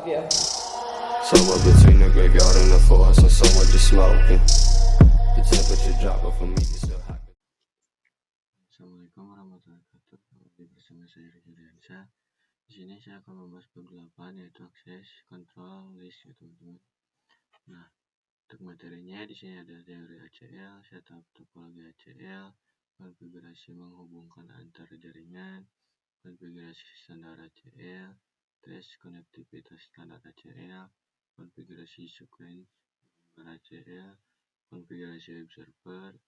Yeah. Somewhere between the graveyard and the forest, and somewhere just smoking. The temperature dropping for me is still hot. Assalamualaikum warahmatullahi wabarakatuh. Kembali bersama saya Ricky Riansyah. Di sini saya akan membahas bab 8 yaitu akses control list ya teman-teman. Nah, untuk materinya di sini ada teori ACL, setup topologi ACL, konfigurasi menghubungkan antar jaringan, konfigurasi standar ACL, tes konektivitas standar ACL, konfigurasi sequence ACL, konfigurasi web server,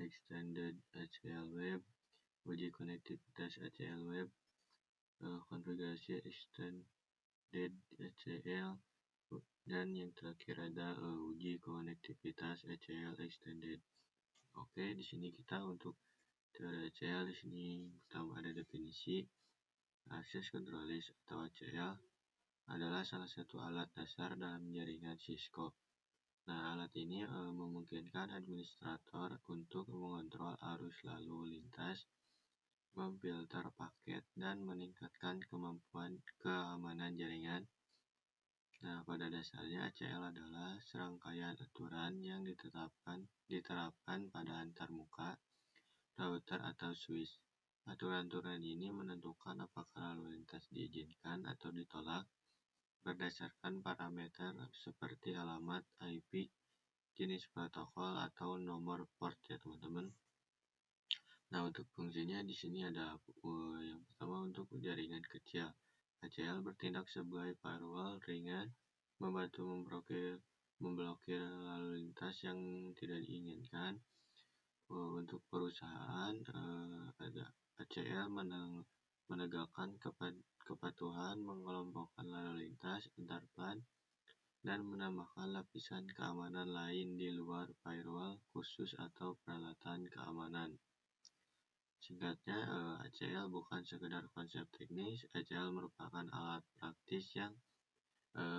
extended ACL web, uji konektivitas ACL web, konfigurasi extended ACL, dan yang terakhir ada uji konektivitas ACL extended. Oke, di sini kita untuk teori ACL di sini pertama ada definisi. Access Control List atau ACL adalah salah satu alat dasar dalam jaringan Cisco. Nah, alat ini memungkinkan administrator untuk mengontrol arus lalu lintas, memfilter paket, dan meningkatkan kemampuan keamanan jaringan. Nah, pada dasarnya ACL adalah serangkaian aturan yang diterapkan pada antarmuka, router atau switch. Aturan-aturan ini menentukan apakah lalu lintas diizinkan atau ditolak berdasarkan parameter seperti alamat IP, jenis protokol, atau nomor port ya teman-teman. Nah, untuk fungsinya di sini ada yang pertama untuk jaringan kecil. ACL bertindak sebagai firewall ringan, membantu memblokir lalu lintas yang tidak diinginkan. Untuk perusahaan ada ACL menegakkan kepatuhan, mengelompokkan lalu lintas antar plan, dan menambahkan lapisan keamanan lain di luar firewall khusus atau peralatan keamanan. Singkatnya, ACL bukan sekedar konsep teknis. ACL merupakan alat praktis yang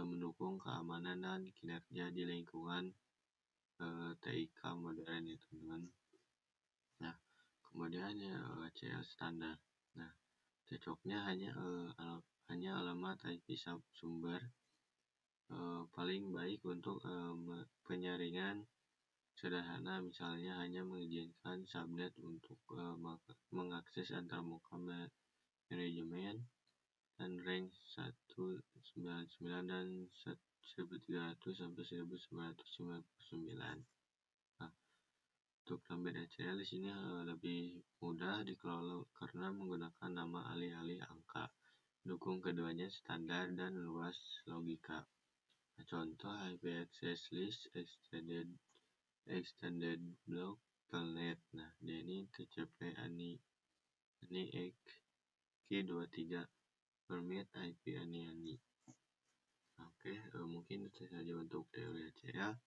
mendukung keamanan dan kinerja di lingkungan TIK modern ya teman-teman. Nah, kemudian ACL standar. Nah, cocoknya hanya alamat IP sumber paling baik untuk penyaringan sederhana, misalnya hanya mengizinkan subnet untuk mengakses antarmuka manajemen dan range 199 dan 1300 sampai 1999. Nah, untuk lampiran ACL di sini lebih mudah dikelola karena menggunakan nama alih-alih angka. Dukung keduanya standar dan luas logika. Nah, contoh IP access list extended block telnet. Nah, dia ini TCP ani K23 permit IP ani. Oke, mungkin itu saja untuk teori ACL.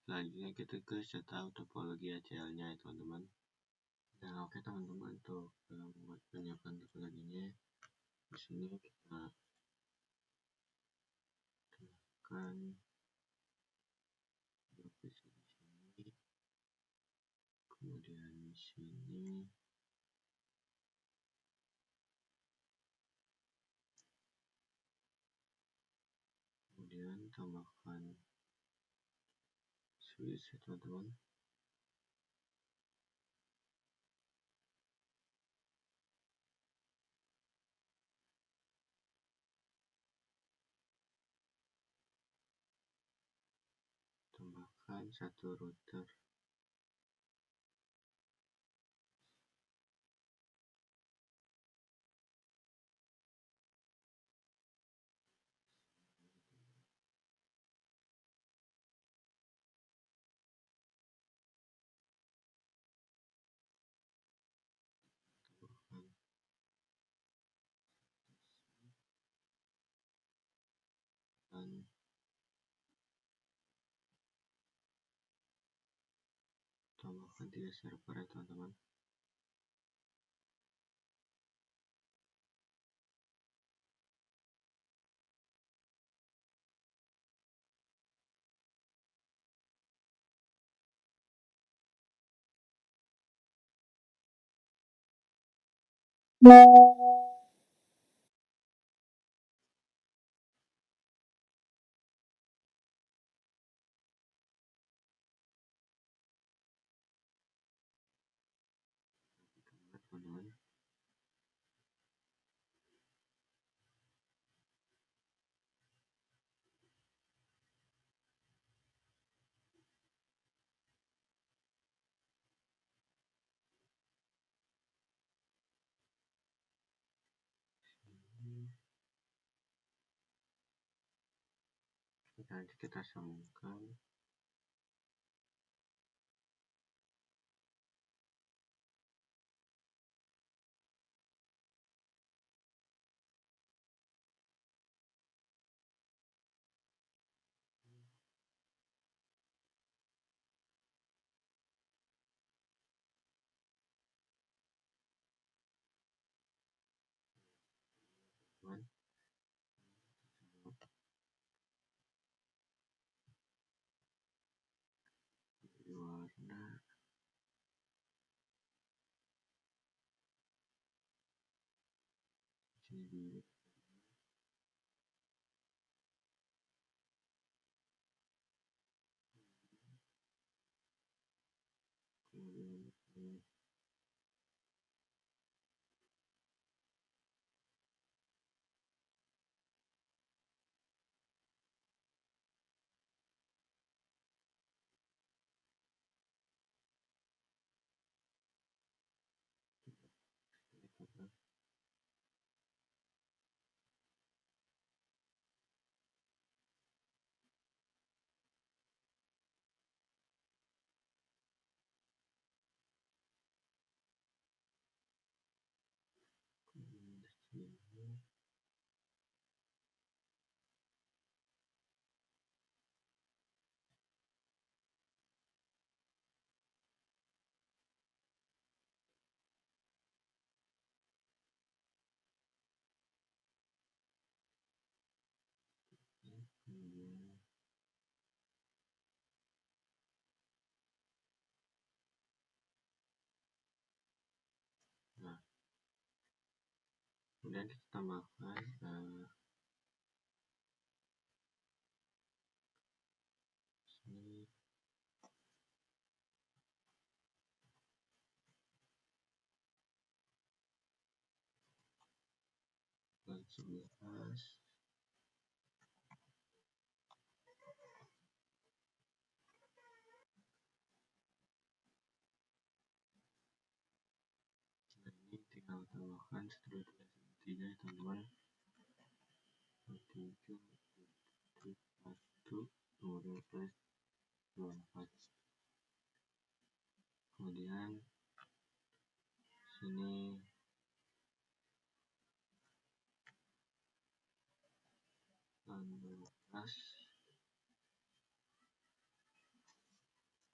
Selanjutnya kita ke setup topologi ACL-nya ya teman-teman. Nah, oke teman-teman, untuk membuat penyiapan topologinya di sini kita tekan di sini, kemudian di sini, kemudian tambahkan switch ya teman-teman. Tambahkan satu router. Tambahkan 3 server ya teman-teman. Nanti kita sambungkan teman di warna sini biru, kemudian ini kita sini. Kemudian nah kemudian kita tambahkan sini bulan 11 dan ini tinggal tambahkan 1, 2, 3 ya teman-teman, 3, 1, kemudian plus 24. Kemudian sini 16,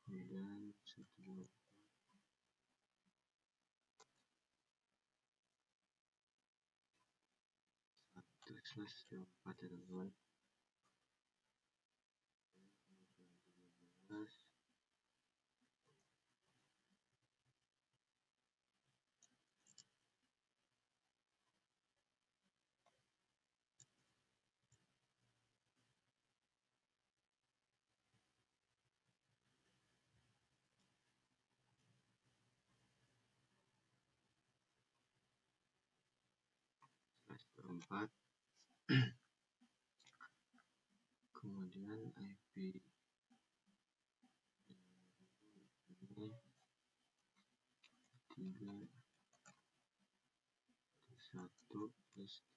kemudian 1, 4 ya teman-teman, 13, /4, kemudian IP ini 3, 1 plus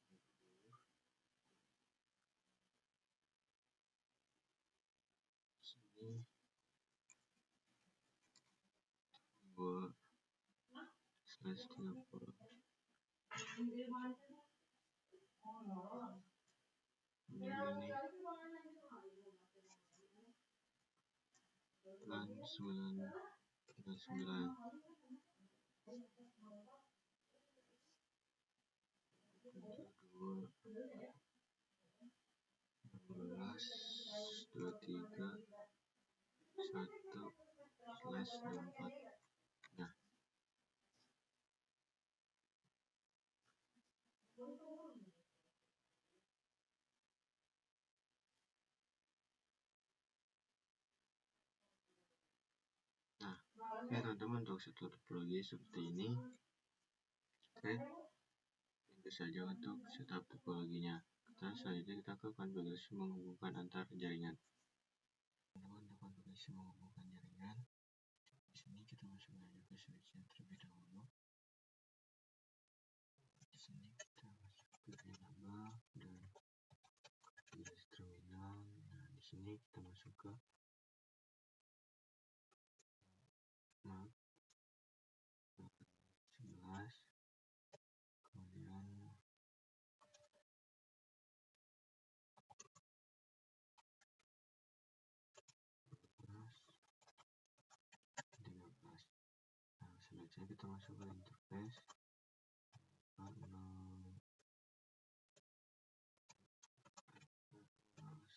sini 2/30, kemudian ini plan 9, 2, 16, 23, 1/24. Nah, oke teman-teman, untuk satu topologi seperti ini. Oke, itu saja untuk setup topologinya. Kita selanjutnya kita ke konfigurasi menghubungkan antar jaringan. Teman-teman, untuk konfigurasi menghubungkan jaringan, di sini kita masuk aja ke switchnya terlebih dahulu. Di sini kita masuk ke enable dan konfigurasi terminal. Nah, di sini masuk ke maaf 11, kemudian 13. Nah, selanjutnya kita masuk ke interface 0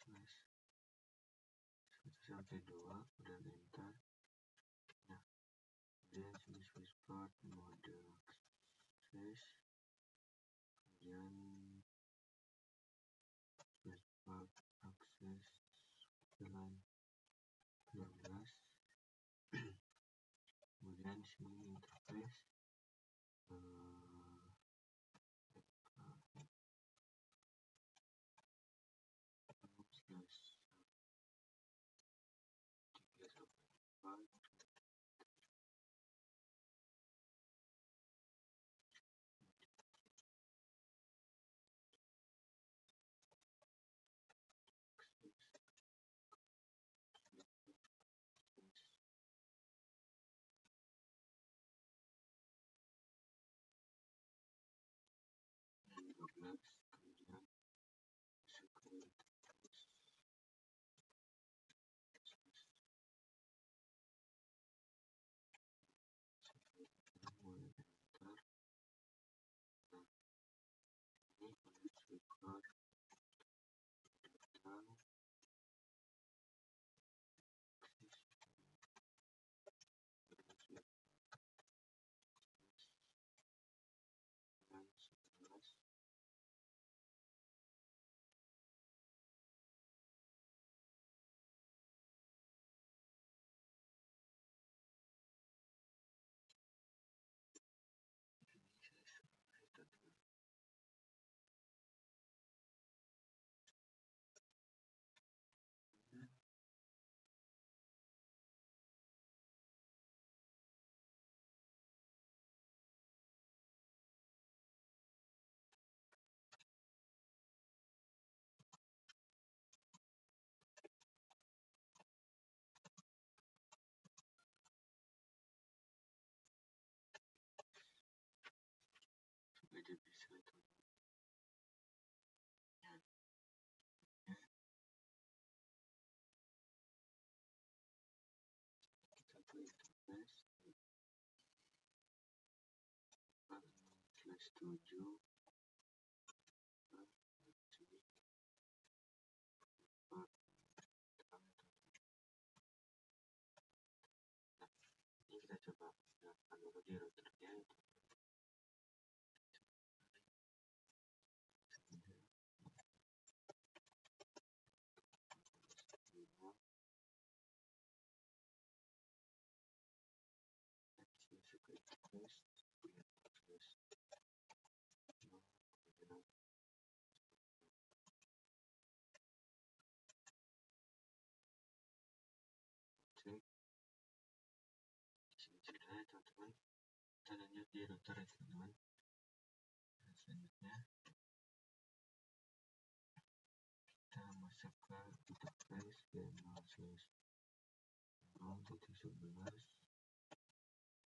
slash 1 sampai 2, kemudian enter. Nah, kemudian sini switchboard mode access, kemudian switchboard access line 12, kemudian sini interface slash 3 sampai 4, dan 12, kemudian masuk ke interface mulai enter. Nah, ini pada switchboard total dan 11, supaya dia bisa itu kita ke interface slash 7 sini ini kita coba gunakan dulu di routernya itu masuk ke interface, kemudian terus kemudian cek di sini sudah ya teman-teman. Kita lanjut di router ya teman-teman. Dan selanjutnya kita masuk ke interface v0/0.11,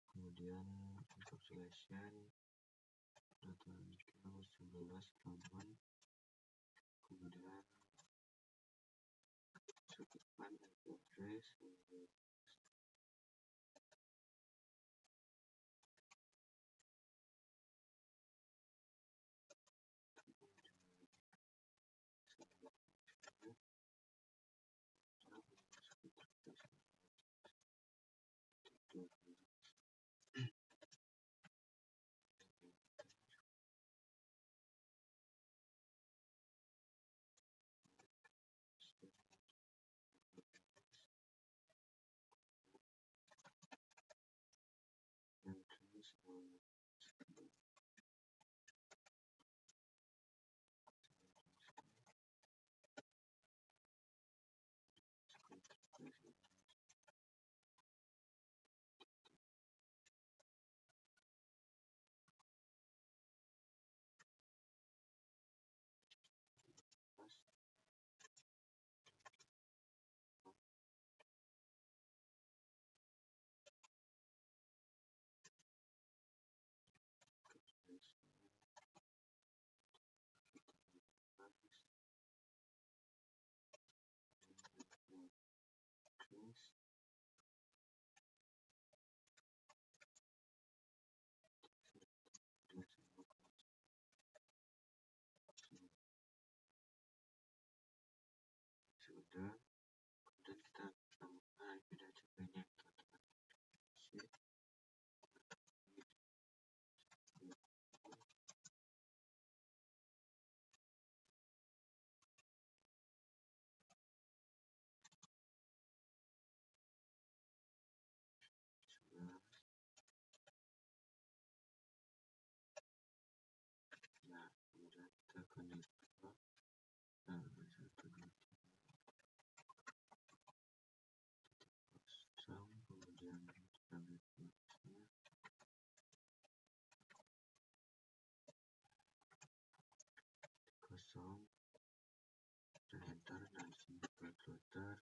kemudian encapsulation data 11 teman-teman, kemudian masukkan IP address kemudian kita menemukan IP dan sebagainya. Nah, kemudian kita connect ke 1, 2, 3 kosong, kemudian kita backwardsnya kosong dan enter. Nah, disini buat router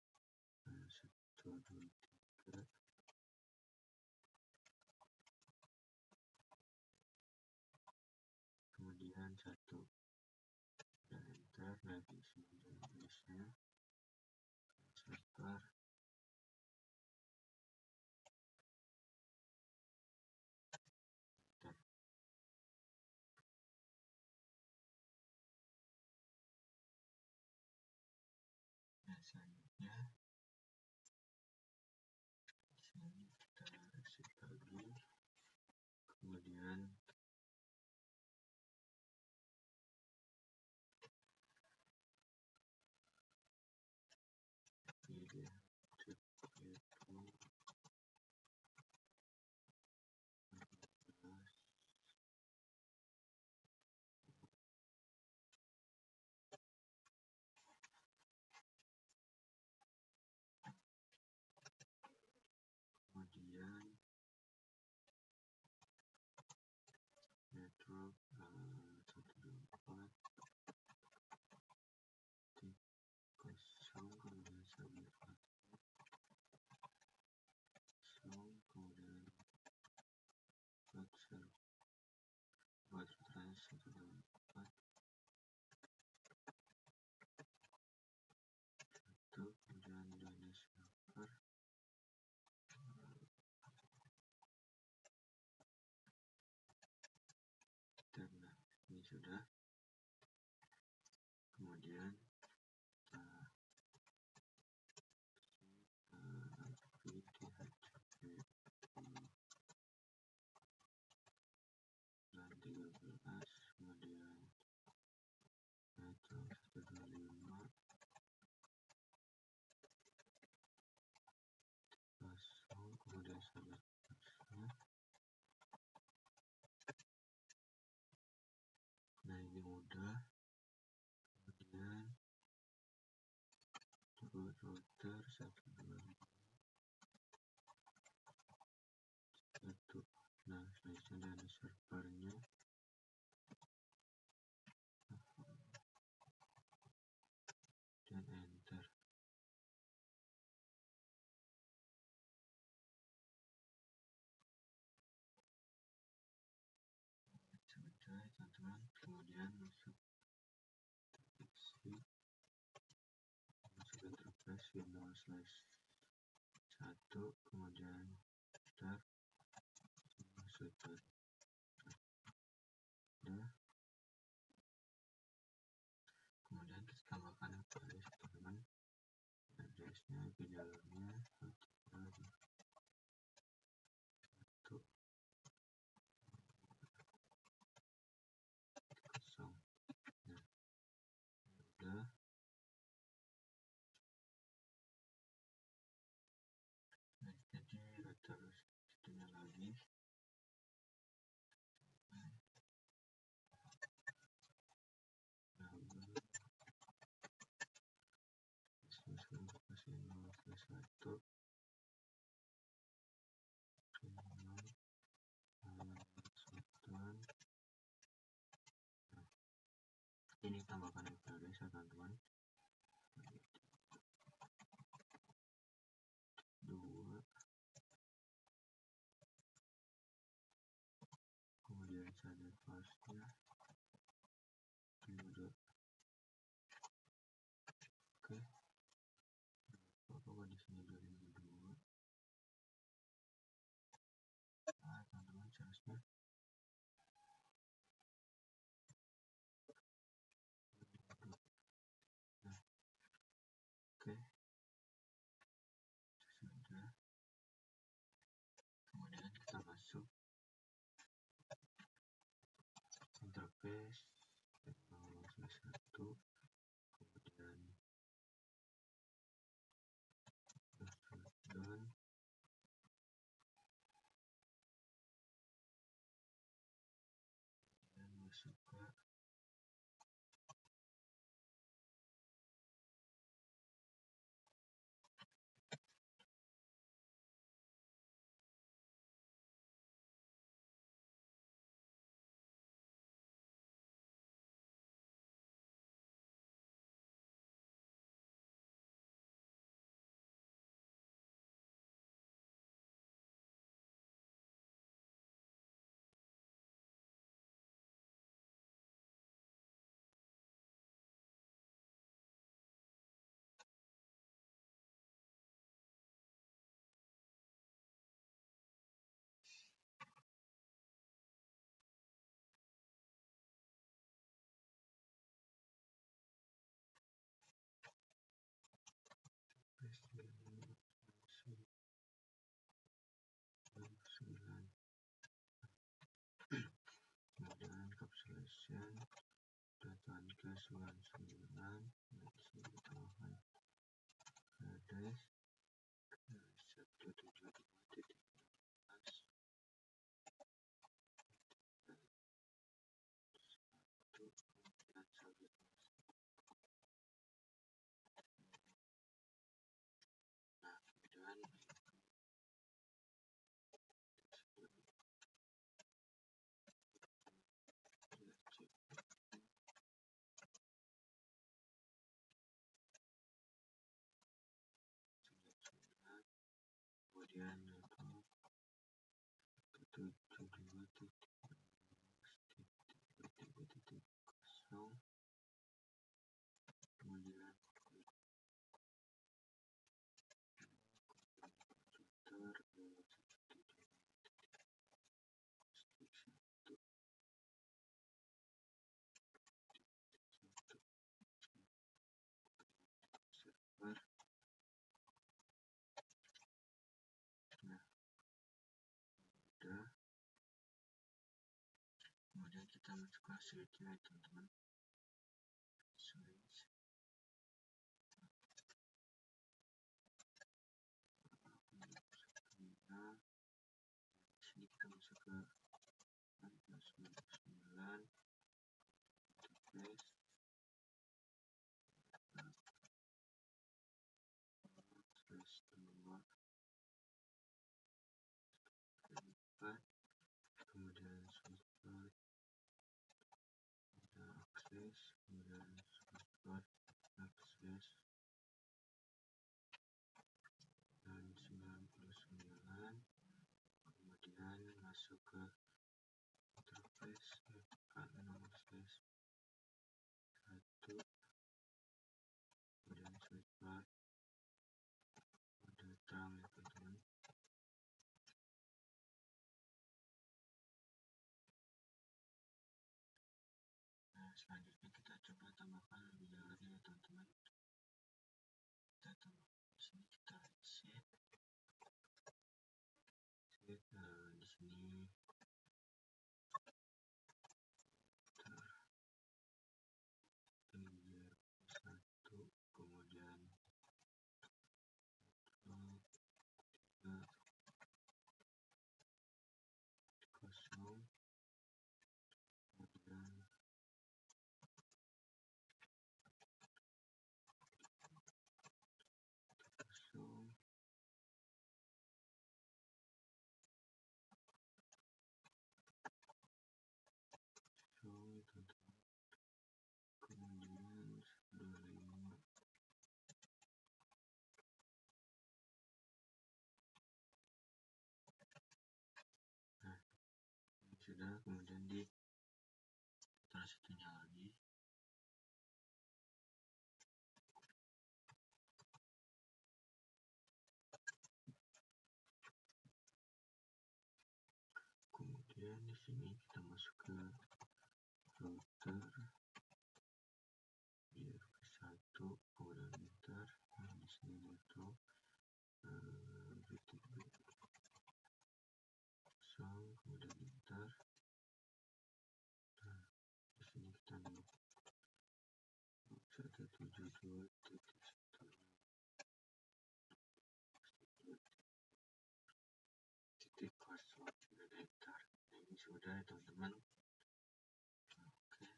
1, 2, 3, kemudian 1 dan enter. Nah, disini database-nya server. Nah, selanjutnya disini kita exit lagi, kemudian pilih cek itu kemudian network 124 kosong, kemudian submit kosong, kemudian buat router 124 itu, kemudian DNS server. Dan nah, ini sudah. Kemudian dan 13, kemudian network 125 kosong, kemudian submit password. Nah, ini mudah. Kemudian buat router 125 1. Nah, selanjutnya ada servernya dan enter. Selesai teman-teman. Kemudian masuk interface Windows/1, kemudian start masuk ke kemudian kita tambahkan address teman-teman. Addressnya di dalamnya 1, 0. Nah, udah. Nah, jadi router satunya lagi. Ini tambahkan address ya teman-teman. 2, kemudian saya passnya 2. Oke, apa di sini 2002. Nah, teman-teman seharusnya nah, oke. interface teknologi 1, kemudian shutdown, dan masuk ke kemudian encapsulation datang ke 99 dan ditahan address ke 172.16 kemudian submit. Nah, kemudian kemudian network ke 72.13.0, kemudian komputer server. Nah, udah. Kemudian kita masuk ke switch-nya, teman-teman. Switch. Nah, sini kita masuk ke 99 interface. Slash 2 kemudian switchboard, kemudian akses, kemudian switchboard akses, dan 99, kemudian masuk ke interface K6/1, kemudian switchboard udah terang ya, teman-teman. Nah, selanjutnya kita coba tambahkan lebih jauh lagi ya, teman-teman. Kita tambah di sini, kita set di sini biar 1, kemudian 3, 0, kemudian 0, teman-teman. Kemudian 25. Nah, ini sudah. Kemudian di putar satunya lagi. Kemudian di sini kita masuk ke router biar ke 1, kemudian enter. Nah, di sini network VTP 0, kemudian enter. Nah, di titik password sudah enter. Ini sudah ya teman-teman. Oke,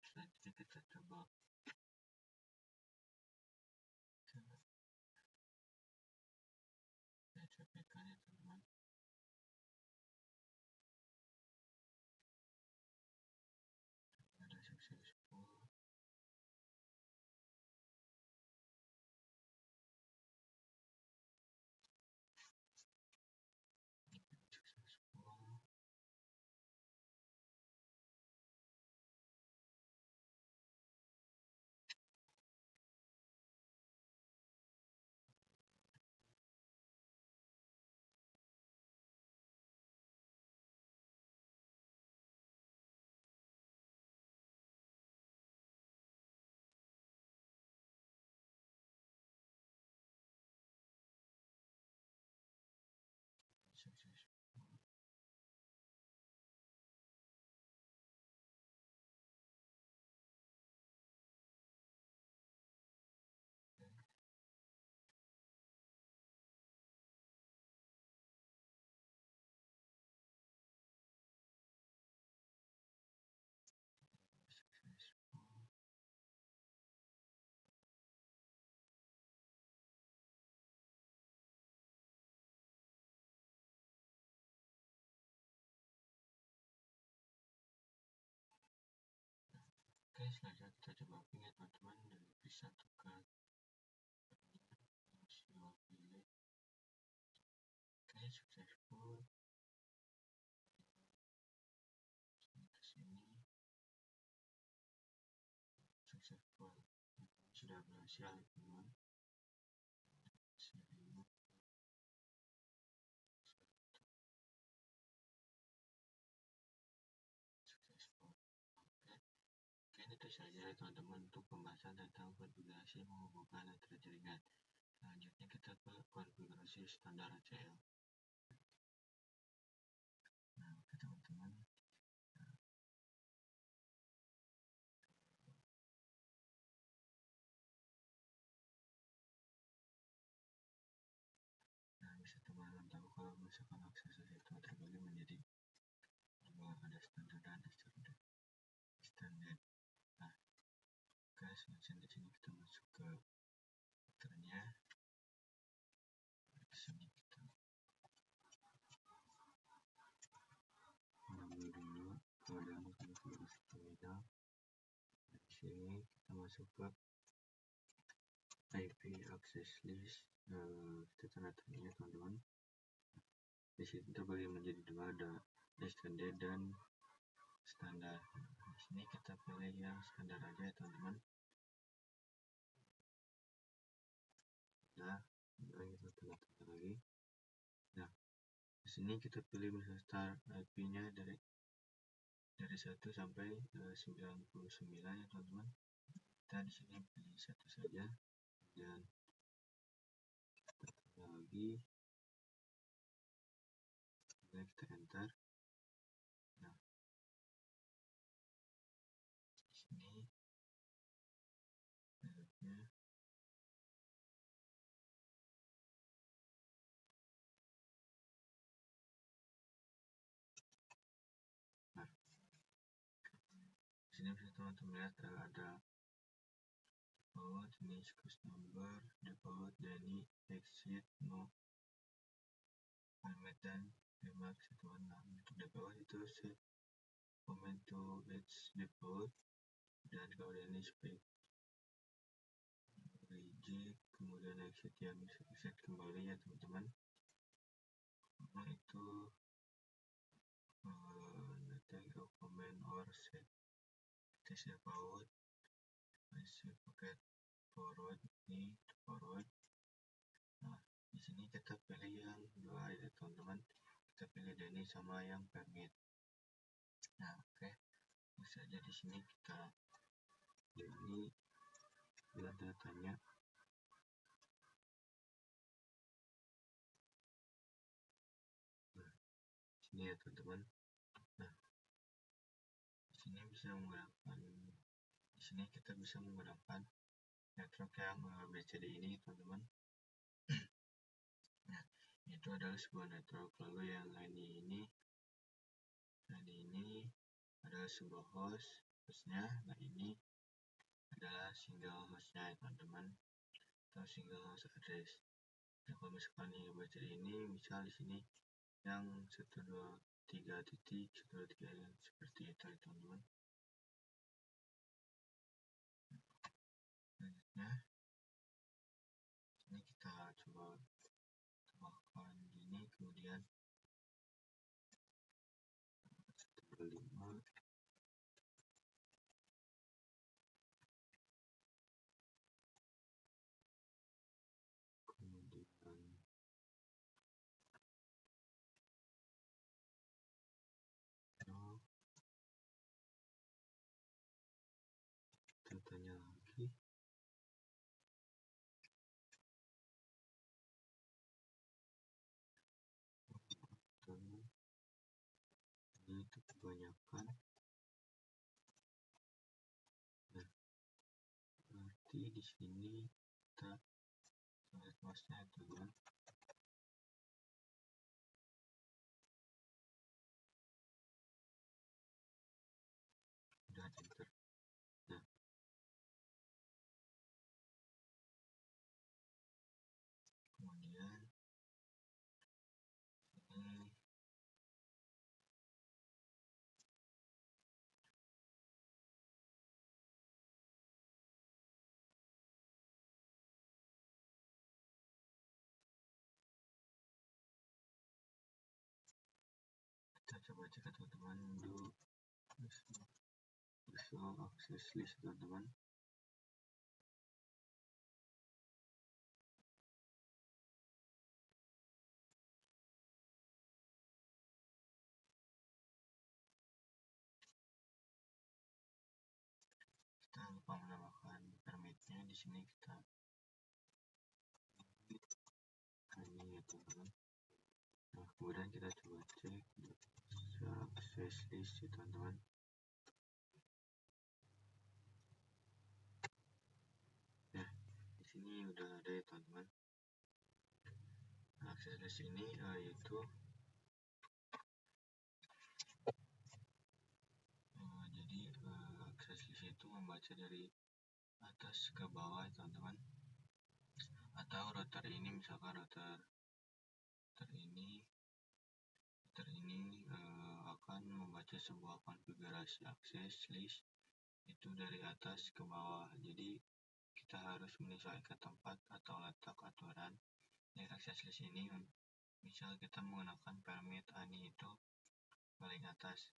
selanjutnya kita coba PHP ya teman-teman. Ada successful. Oke, selanjutnya kita coba ping ya teman-teman, dan bisa tukar pilih. Oke, successful. Ke sini successful, sudah berhasil teman-teman. Successful. Oke, itu saja teman-teman untuk pembahasan tentang konfigurasi menghubungkan antara jaringan. Selanjutnya kita ke konfigurasi standar ACL. Nah, oke teman-teman. Nah, bisa teman-teman tahu kalau misalkan akses itu terbagi menjadi dua, ada standar dan extended. Nah, oke, selanjutnya di sini kita masuk ke filternya. Di sini kita mengambil dulu ke dalam konfigurasi terminal. Di sini kita masuk ke IP access list. Kita tanda tangannya teman-teman. Di sini terbagi menjadi dua, ada extended dan standar. Di sini kita pilih yang standar aja ya teman-teman. Nah, kita tanda lagi. Nah, di sini kita pilih misal start IP-nya dari 1 sampai 99 ya teman-teman. Kita di sini pilih 1 saja, dan kita tambah lagi, kemudian kita enter. Nah, di sini mereknya di sini bisa teman-teman lihat ada default, ini scope number, default, Dani, exit, no, format, dan remark teman. Nah, untuk default itu set comment to its default, dan kemudian ini spec reject, kemudian exit yang exit kembali ya teman-teman. Nah, itu take a comment or set save out, save packet forward, ini forward. Nah, di sini kita pilih yang dua ya teman-teman. Kita pilih Dani sama yang permit. Nah, oke, bisa aja di sini kita ini lihat datanya. Nah, sini ya teman-teman. Nah, di sini bisa menggunakan, di sini kita bisa menggunakan yang BCD ini teman-teman. Nah, itu adalah sebuah network. Lalu yang ini adalah sebuah hostnya. Nah, ini adalah single hostnya teman-teman, atau single host address. Nah, kalau misalkan yang BCD ini, misal di sini yang 123.123 seperti itu teman-teman. Selanjutnya ini kita coba tambahkan gini, kemudian 5 kemudian kita tanya lagi. Ini itu kebanyakan. Nah, berarti di sini kita lihat masnya teman. Udah enter. Nah, kemudian ini kita coba cek teman-teman dulu visual access list teman-teman. Kita lupa menambahkan permitnya. Di sini kita ini ya teman-teman. Nah, kemudian kita coba cek access list ya teman-teman. Nah, di sini udah ada ya teman-teman. Nah, access list ini yaitu jadi access list itu membaca dari atas ke bawah teman-teman. Atau router ini, misalkan router ini akan membaca sebuah konfigurasi access list itu dari atas ke bawah. Jadi kita harus menyesuaikan tempat atau letak aturan dari access list ini. Misal kita menggunakan permit ANI itu paling atas,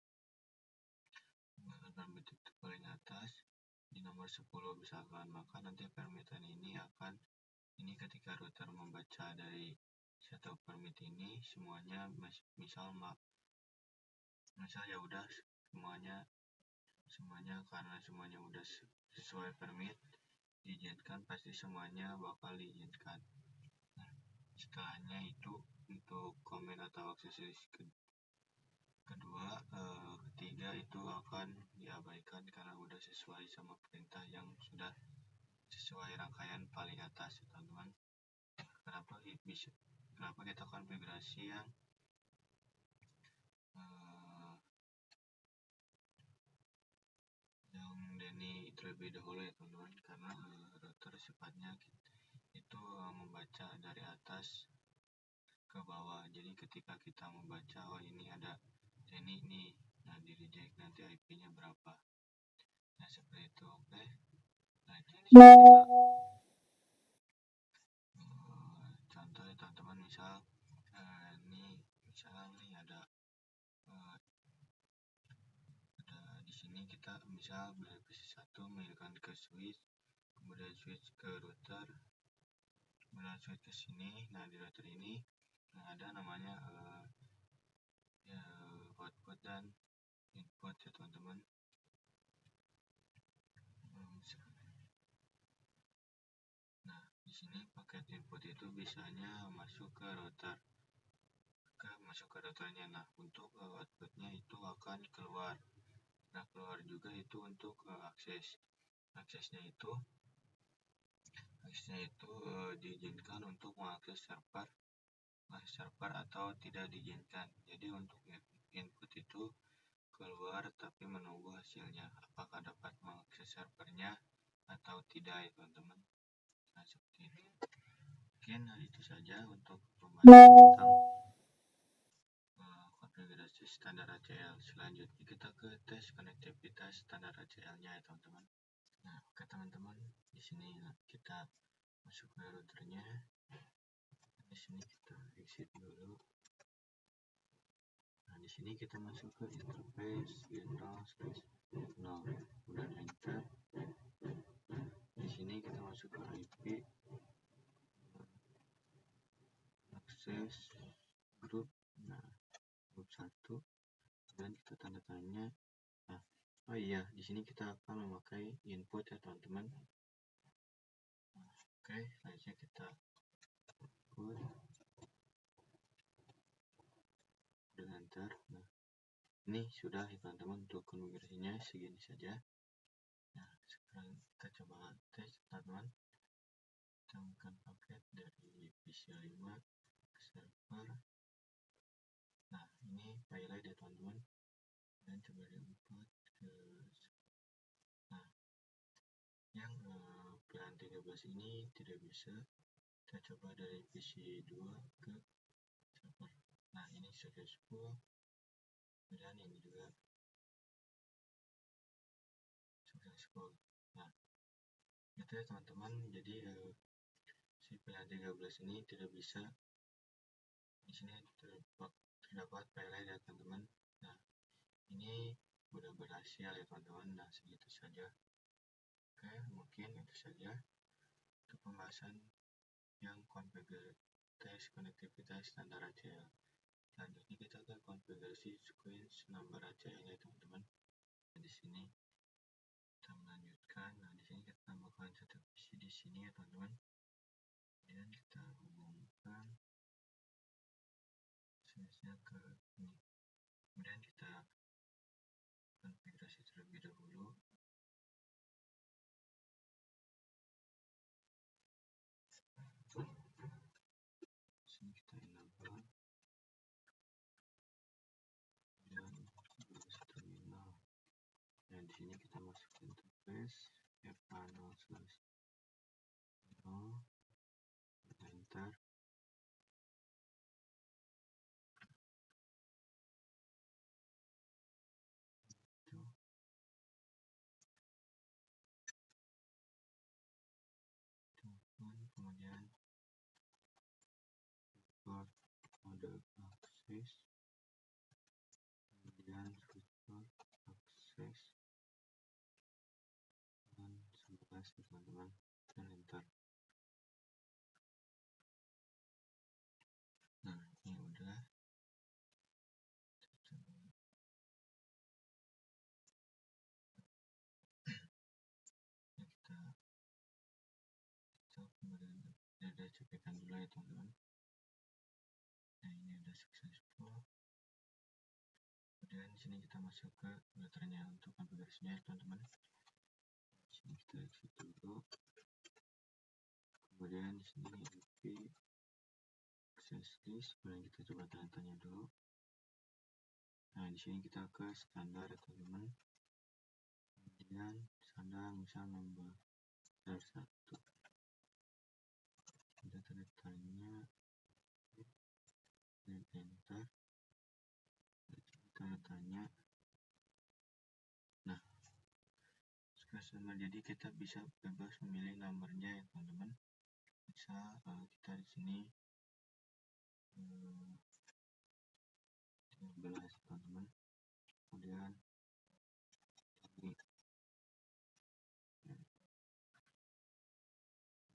permit itu paling atas di nomor 10 misalkan, maka nanti permit ANI ini akan ketika router membaca dari satu permit ini semuanya, misal ya udah semuanya karena semuanya udah sesuai permit diizinkan, pasti semuanya bakal diizinkan. Nah, setelahnya itu untuk komen atau akses list ketiga itu akan diabaikan karena udah sesuai sama perintah yang sudah sesuai rangkaian paling atas ya teman-teman. Kenapa kita konfigurasi yang ini terlebih dahulu ya teman-teman, karena router sifatnya itu membaca dari atas ke bawah. Jadi ketika kita membaca, oh ini ada ini nih, nah di reject nanti IP-nya berapa. Nah seperti itu. Oke. Nah jadi kita contoh ya teman-teman, misal nih ada di sini kita misal berbisnis 1 mengirimkan ke switch, kemudian switch ke router, kemudian switch ke sini. Nah di router ini ada namanya output dan input ya teman-teman. Nah di sini paket input itu biasanya masuk ke router, masuk ke routernya. Nah untuk outputnya itu akan keluar. Nah keluar juga itu untuk aksesnya itu hostnya itu diizinkan untuk mengakses server atau tidak diizinkan. Jadi untuk input itu keluar tapi menunggu hasilnya, apakah dapat mengakses servernya atau tidak ya teman-teman. Nah seperti ini. Mungkin itu saja untuk pembahasan tentang konfigurasi standar ACL. Selanjutnya kita ke tes konektivitas standar ACL-nya ya teman-teman. Nah oke teman-teman, di sini kita masuk ke routernya. Di sini kita exit dulu. Nah di sini kita masuk ke interface general/0, kemudian enter. Di sini kita masuk ke IP, akses grup, nah grup 1, dan kita tanda tanya. Nah, oh iya, di sini kita akan memakai input ya teman-teman. Nah, oke, selanjutnya kita input dan enter. Nah, ini sudah ya teman-teman, untuk konfigurasinya segini saja. Nah, sekarang kita coba tes teman-teman. Tambahkan paket dari PC5 ke server. Nah, ini file ya teman-teman. Dan coba diimport ke, nah yang pilihan 13 ini tidak bisa. Kita coba dari PC2 ke server. Nah ini successful, kemudian ini juga successful. Nah itu ya teman-teman, jadi si pilihan 13 ini tidak bisa. Di sini terdapat file ya teman-teman. Nah ini sudah berhasil ya teman-teman. Nah segitu saja. Oke, mungkin itu saja untuk pembahasan yang tes konektivitas standar ACL. Selanjutnya kita akan konfigurasi sequence number ACL ya teman-teman. Nah, di sini kita melanjutkan. Nah di sini kita tambahkan satu PC di sini ya teman-teman. Kemudian kita hubungkan aksesnya ke ini. Kemudian kita konfigurasi terlebih dahulu. Sini kita enable dan terminal. Dan di sini kita masuk ke interface F0/0, enter. Kemudian import mode akses, kemudian switchboard akses dan 11 teman-teman, dan enter. Nah ini udah. Kemudian ada cekikan dulu ya teman-teman. Nah ini udah successful. Kemudian di sini kita masuk ke routernya untuk konfigurasinya teman-teman. Di sini kita exit dulu. Kemudian di sini IP access list. Kemudian kita coba tanya dulu. Nah di sini kita ke standar ya teman-teman. Kemudian standar misal nomor 1. Kita tanda tanya dan enter. Tanda tanya. Nah jadi kita bisa bebas memilih nomornya ya teman-teman. Misal kita di sini 13 teman-teman. Kemudian ini,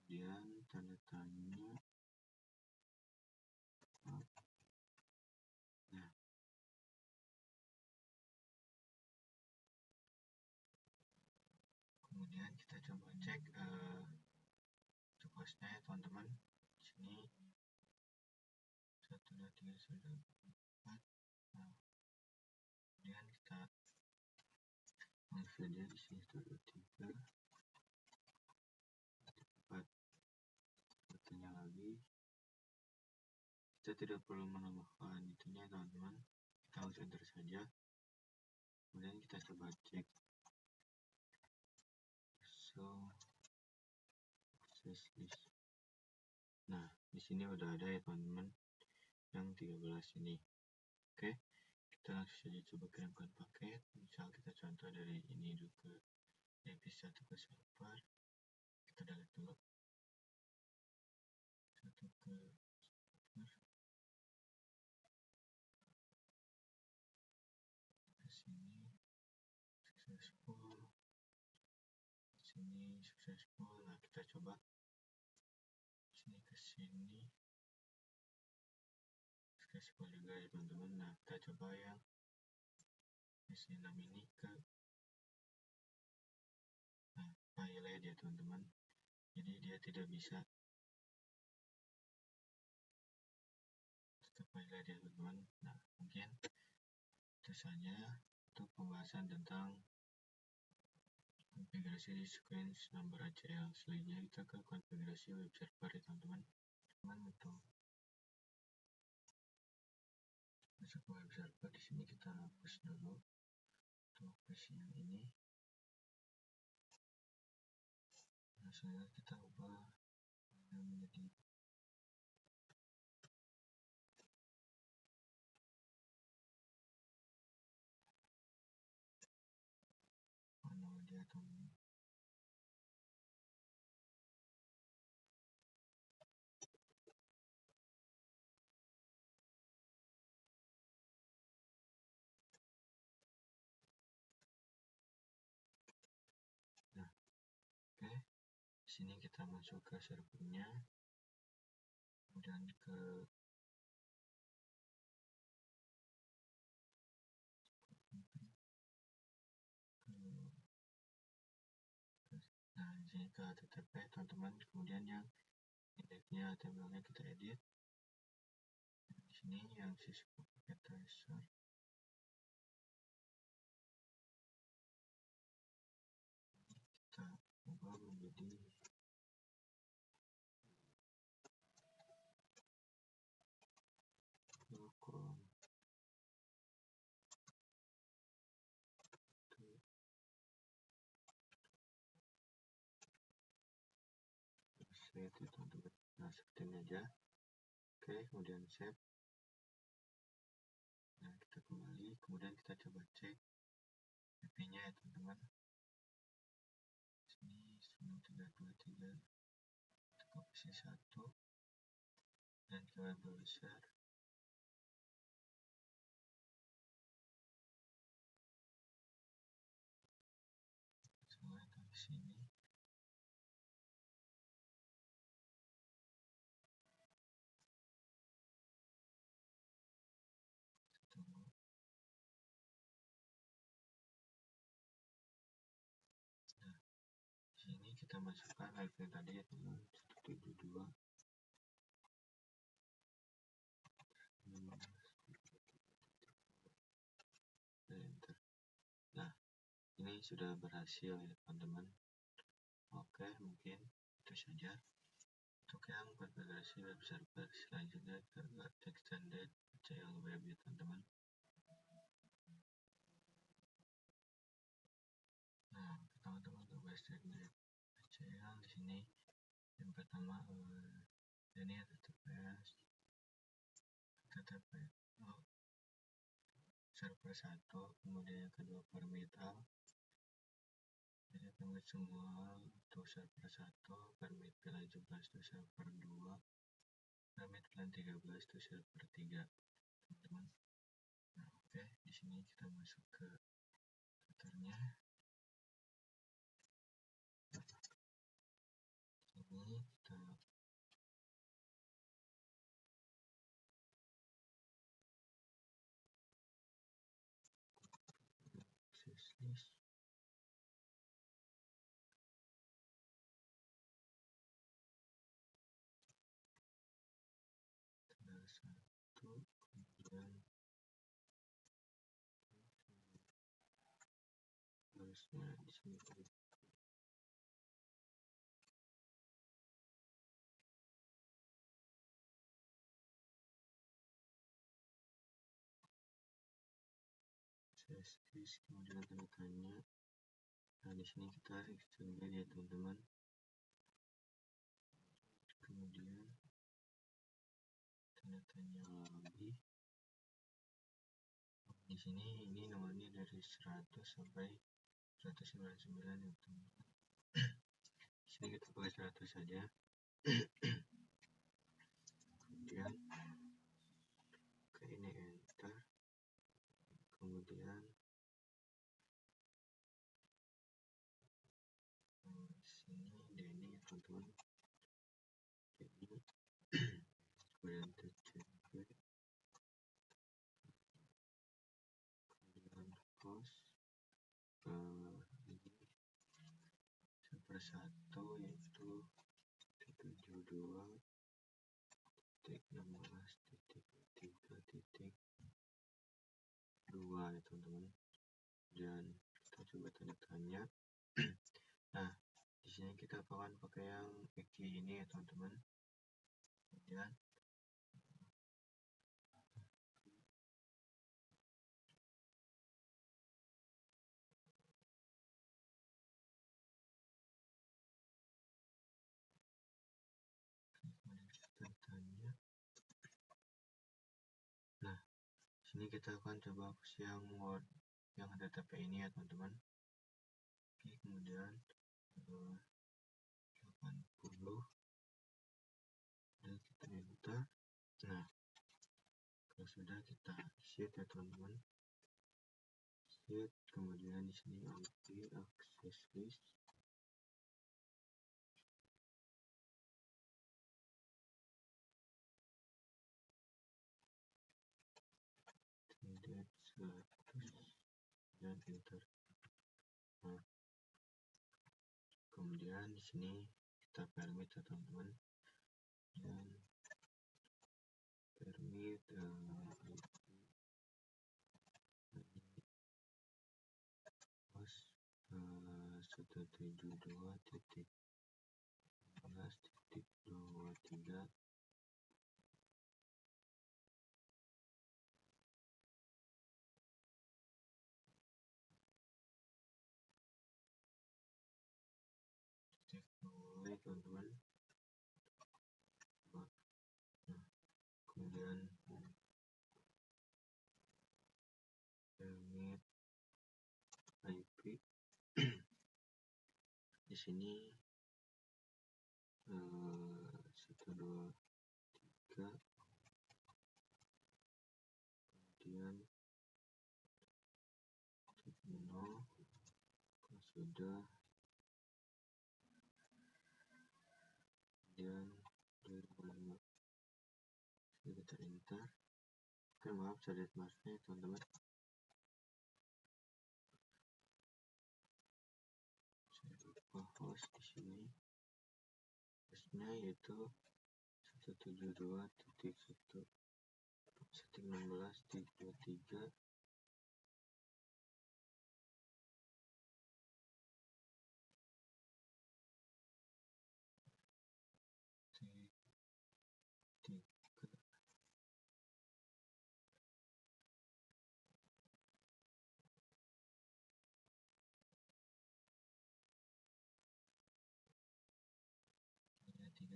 kemudian tanda tanya. Nah kemudian kita coba cek untuk hostnya ya teman-teman. Di sini 1, 2, 3, 4. Nah, kemudian kita langsung saja di sini 1, 2, 3, 4. kita tidak perlu menambahkan itunya teman-teman, kita langsung enter saja. Kemudian kita coba cek access list. Nah, di sini udah ada ya teman-teman yang 13 ini. Oke, kita langsung saja coba kirimkan paket. Misal kita contoh dari ini dulu ke IP1 ke server. Kita delete dulu. 1 ke server. Ke sini successful. Sini successful. Nah, kita coba sini ke sini successful juga ya teman-teman. Nah, kita coba yang S6 ini ke file dia teman-teman, jadi dia tidak bisa file dia teman-teman. Nah, mungkin itu saja untuk pembahasan tentang konfigurasi di screen number ACL. Selanjutnya kita ke konfigurasi web server ya teman-teman. Untuk masuk ke web server, di sini kita hapus dulu untuk versi yang ini. Nah, selanjutnya kita ubah menjadi manual dia teman-teman. Nah, oke. Di sini kita masuk ke servernya, kemudian nah, di sini ke HTTP teman-teman. Kemudian yang indeksnya HTML-nya kita edit. Di sini yang syscall packet tracer. Kita ubah menjadi local set ya teman-teman. Nah, seperti ini aja. Oke, kemudian save. Nah, kita kembali, kemudian kita coba cek IP-nya ya teman-teman. Sini 9323, kita copy 1 dan ke web browser. Semua di sini. Tunggu. Nah, di sini kita masukkan IP tadi ya teman, 172. Enter. Nah, ini sudah berhasil ya teman-teman. Oke, mungkin itu saja untuk yang konfigurasi web server. Selanjutnya kita ke extended ACL web ya teman-teman. Nah, teman-teman untuk extended ACL di sini yang pertama ini HTTPS server 1, kemudian yang kedua permit all. Jadi permit semua untuk server 1, permit plan 17 untuk server 2, permit plan 13 untuk server 3, teman-teman. Nah, oke, di sini kita masuk ke filternya. Ini kita access list. Tinggal 1, kemudian harusnya di sini aksesoris, kemudian tanda tanya. Nah, di sini kita extend ya teman-teman. Kemudian tanda tanya lagi. Di sini ini nomornya dari 100 sampai 199 ya teman-teman. Di sini kita pakai 100 saja. Kemudian ke ini enter. Kemudian sini Denny ya teman-teman. Denny. Kemudian TCP. Kemudian host. Ini 1/1 yaitu 72.16.3.2 ya teman-teman. Dan kita coba tanda tanya. Nah, di sini kita akan pakai yang key ini ya teman-teman. Kemudian tanda tanya. Nah, sini kita akan coba hapus yang word yang ada TP ini ya teman-teman. Oke, kemudian 80 dan kita enter. Nah, kalau sudah kita set ya teman-teman, set. Kemudian di sini IP access list. Kemudian 100 dan enter. Nah, kemudian di sini kita permit ya teman-teman, dan permit host 172.16.23. Mulai teman-teman. Nah, kemudian permit IP. Di sini 123. Kemudian 0. Kalau sudah, kemudian 2005. Kita enter. Oke, maaf saya lihat masnya teman-teman. Saya lupa host di sini. Hostnya yaitu 172.1.16.3.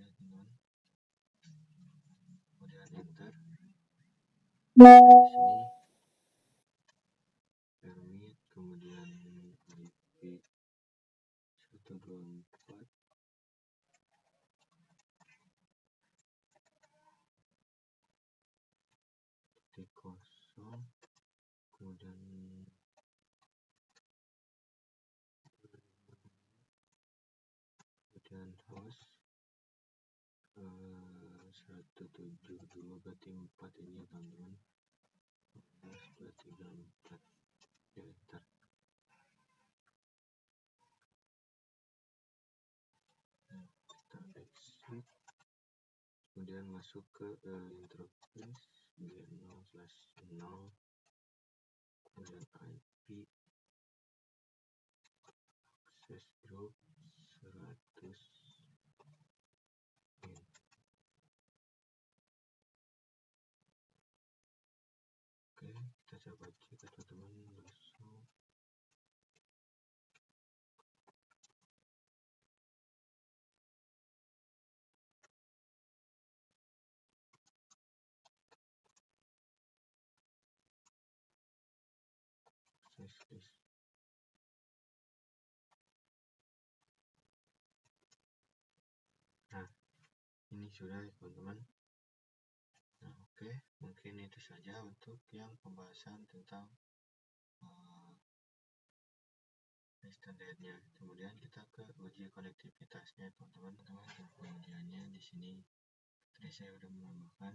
Teman. Kemudian enter. Di sini permit, kemudian IP 124. Titik kosong, kemudian host 172 berarti 4 ini ya teman-teman. 234 ya, enter. Nah, kita exit, kemudian masuk ke interface G0/0, kemudian IP access group 100. Oke, kita coba cek ke teman-teman langsung. List. Nah, ini sudah teman-teman. Nah, oke, mungkin itu saja untuk yang pembahasan tentang standarnya. Kemudian kita ke uji konektivitasnya, teman-teman. Untuk ujiannya di sini tadi saya sudah menambahkan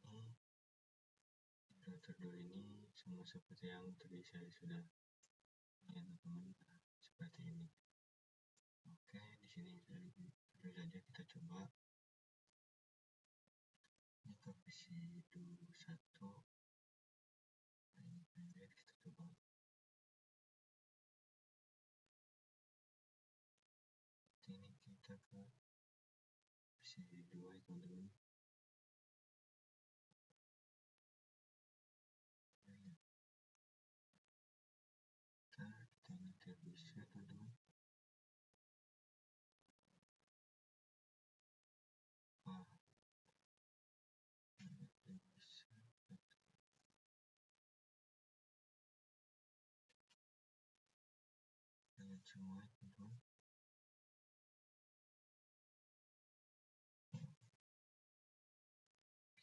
ini router dulu ini sama seperti yang tadi saya sudah ya teman-teman, seperti ini. Oke, di sini tentu saja kita coba ini ke versi 21. Kita coba ini kita ke versi 2 ya teman-teman. Kita nanti bisa teman-teman. Dengan semua teman-teman.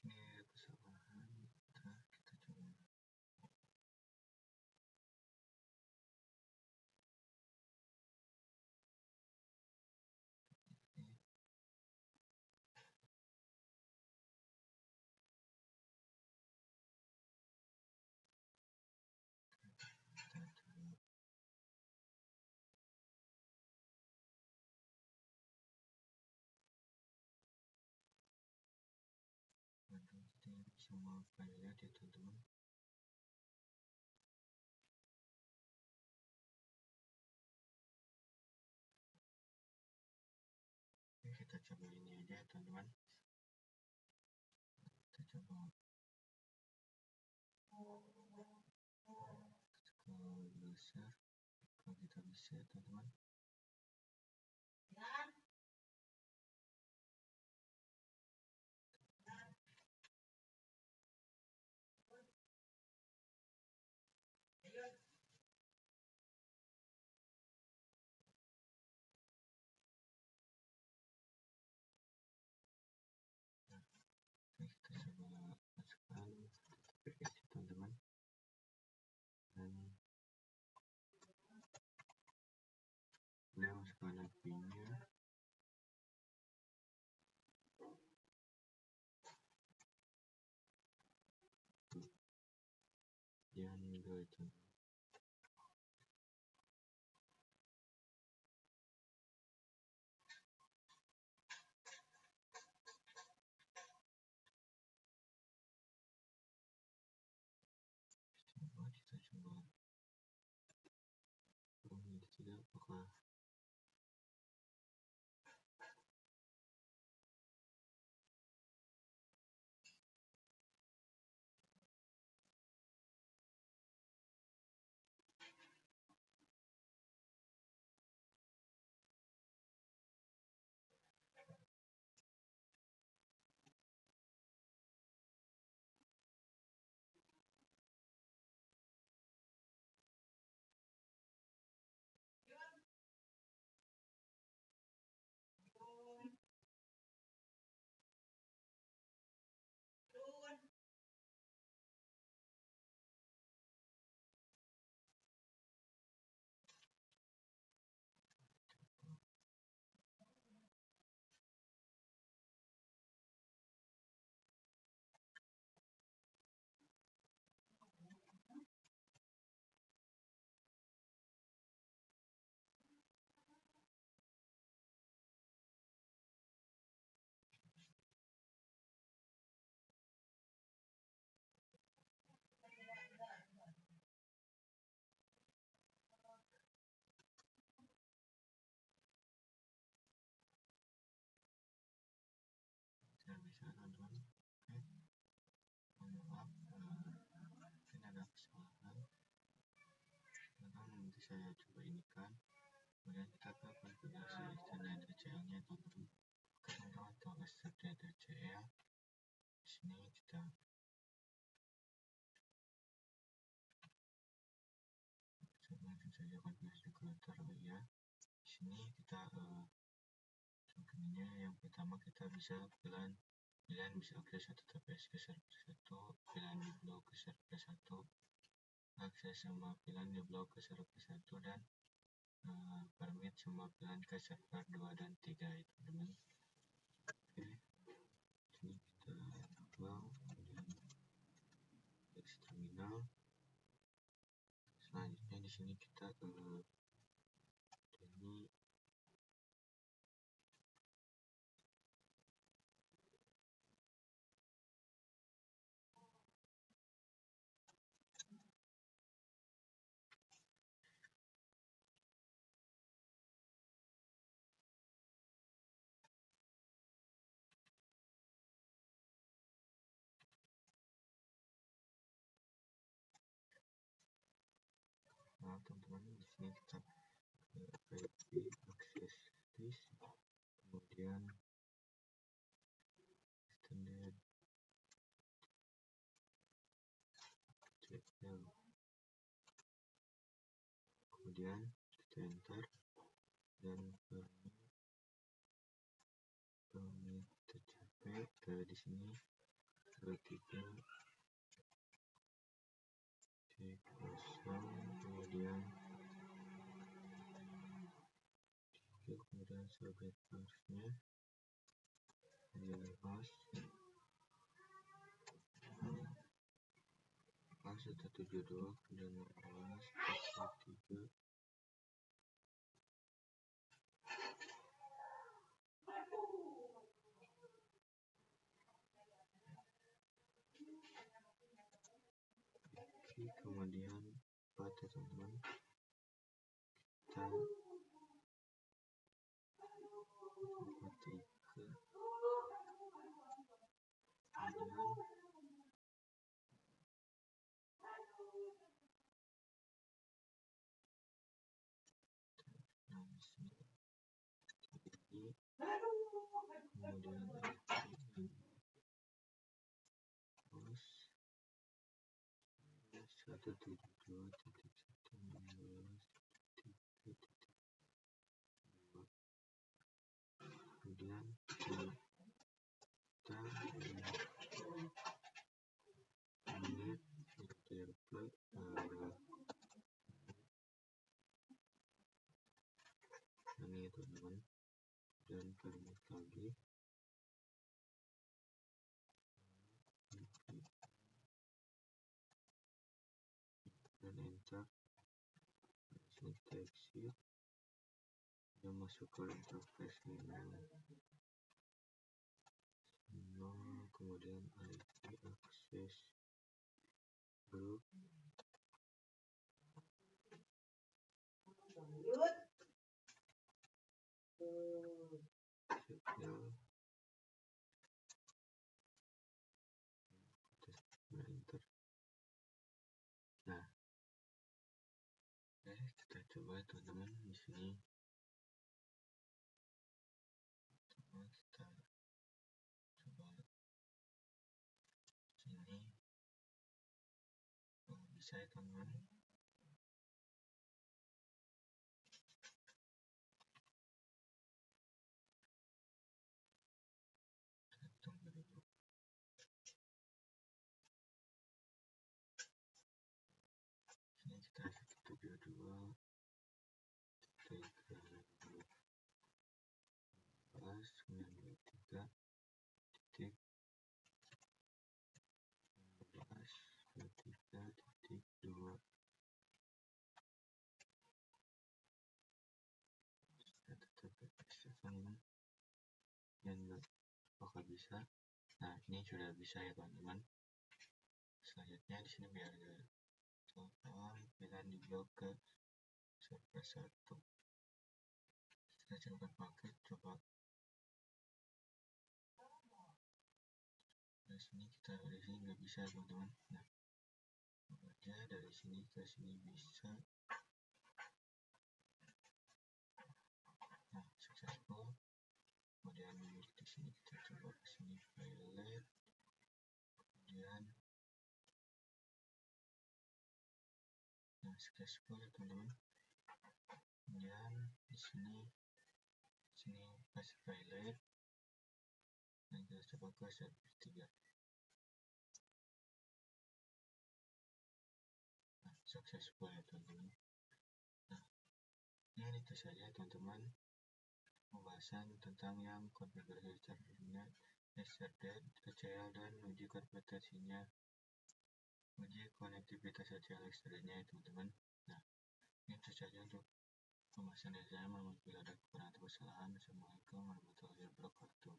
Ini kesalahan, kita coba. Semua filenya ya teman-teman. Oke, kita coba ini aja ya teman-teman. Kita coba ke browser kalau kita bisa ya teman-teman. Kita coba masukkan aplikasi teman-teman dan kita masukkan IP-nya. Jangan go itu. Kita coba. Oh, ini tidak apakah saya coba inikan. Kemudian kita ke konfigurasi extended DCL-nya teman-teman. Teman-teman tahu extended DCL. Di sini kita coba saja konfigurasi decorator ya. Di sini kita contohnya yang pertama kita bisa pilihan bisa akses 1 TPS ke server 1, pilihan di blok ke server 1, akses sama pilihan di blok ke server 1, dan permit semua pilihan ke server 2 dan 3 itu teman. Oke, sini kita wow, kemudian terminal. Selanjutnya di sini kita ini teman-teman di sini kita IP akses list, kemudian extended DCL, kemudian kita enter dan permit tercapai. Di sini vertical kosong, kemudian subnet hostnya host 172 dan 3. Kemudian pada teman-teman kita kemudian host 172.1.16.3.2, kemudian kita ini teman-teman, dan permit lagi dan enter. Sini kita exit dan masuk ke interface menu, kemudian IP akses group, enter. Nah, kita coba teman-teman di sini. Kita coba sini bisa ya teman-teman. Tunggu dulu. Sini kita studio 2 923 titik 11.23.2. Dan apakah bisa? Nah, ini sudah bisa ya teman-teman. Selanjutnya di sini biar total pilihan di blok ke server 1. Kita coba pakai, coba dari sini kita dari sini nggak bisa teman-teman. Nah, aja dari sini ke sini bisa, di sini kita coba ke sini pilot, kemudian successful ya teman-teman. Kemudian di sini kasih pilot dan kita coba ke server 3. Successful ya teman-teman. Ini itu saja teman-teman pembahasan tentang yang konfigurasi servernya, SSD, TCL, dan uji kompetensinya, uji konektivitas TCL eksternalnya ya teman-teman. Ini itu saja untuk pembahasan dari saya. Bila ada kekurangan atau kesalahan, Assalamualaikum warahmatullahi wabarakatuh.